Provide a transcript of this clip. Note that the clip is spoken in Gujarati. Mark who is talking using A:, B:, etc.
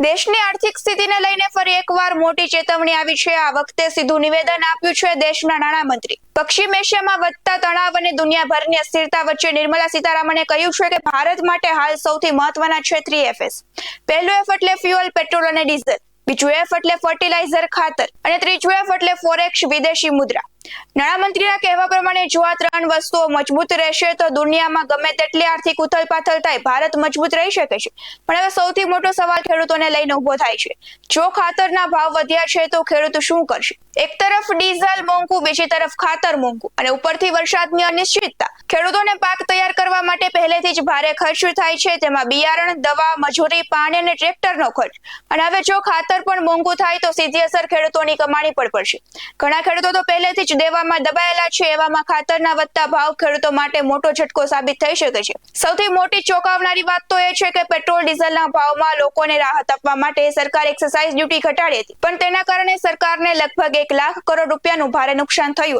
A: દેશની આર્થિક સ્થિતિને લઈને ફરી એકવાર મોટી ચેતવણી આવી છે। આ વખતે સીધું નિવેદન આપ્યું છે દેશના નાણામંત્રી। પશ્ચિમ એશિયામાં વધતા તણાવ અને દુનિયાભરની અસ્થિરતા વચ્ચે નિર્મલા સીતારામણે કહ્યું છે કે ભારત માટે હાલ સૌથી મહત્વના છે 3Fs। પહેલું F એટલે ફ્યુઅલ, પેટ્રોલ અને ડીઝલ, બીજું F એટલે ફર્ટિલાઇઝર, ખાતર અને ત્રીજું F એટલે ફોરેક્સ, વિદેશી મુદ્રા। નાણામંત્રીના કહેવા પ્રમાણે જો આ ત્રણ વસ્તુઓ મજબૂત રહેશે તો દુનિયામાં ગમે તેટલી આર્થિક ઉથલપાથલ થાય, ભારત મજબૂત રહી શકે છે। પણ હવે સૌથી મોટો સવાલ ખેડૂતોને લઈને ઉભો થાય છે। જો ખાતરના ભાવ વધ્યા છે તો ખેડૂત શું કરશે? એક તરફ ડીઝલ મોંઘું, બીજી તરફ ખાતર મોંઘું અને ઉપરથી વરસાદની અનિશ્ચિતતા। ખેડૂતોને પાક તૈયાર કરવા માટે પહેલેથી જ ભારે ખર્ચ થાય છે, તેમાં બિયારણ, દવા, મજૂરી, પાણી અને ટ્રેક્ટરનો ખર્ચ। અને હવે જો ખાતર પણ મોંઘું થાય તો સીધી અસર ખેડૂતોની કમાણી પર પડશે। ઘણા ખેડૂતો તો પહેલેથી જ દેવામાં દબાયેલા છે, એવામાં ખાતરના વધતા ભાવ ખેડૂતો માટે મોટો ઝટકો સાબિત થઈ શકે છે। સૌથી મોટી ચોંકાવનારી વાત તો એ છે કે પેટ્રોલ ડીઝલના ભાવમાં લોકોને રાહત આપવા માટે સરકારે એક્સાઇઝ ડ્યુટી ઘટાડી હતી, પણ તેના કારણે સરકારને લગભગ 1 લાખ કરોડ રૂપિયાનું ભારે નુકસાન થયું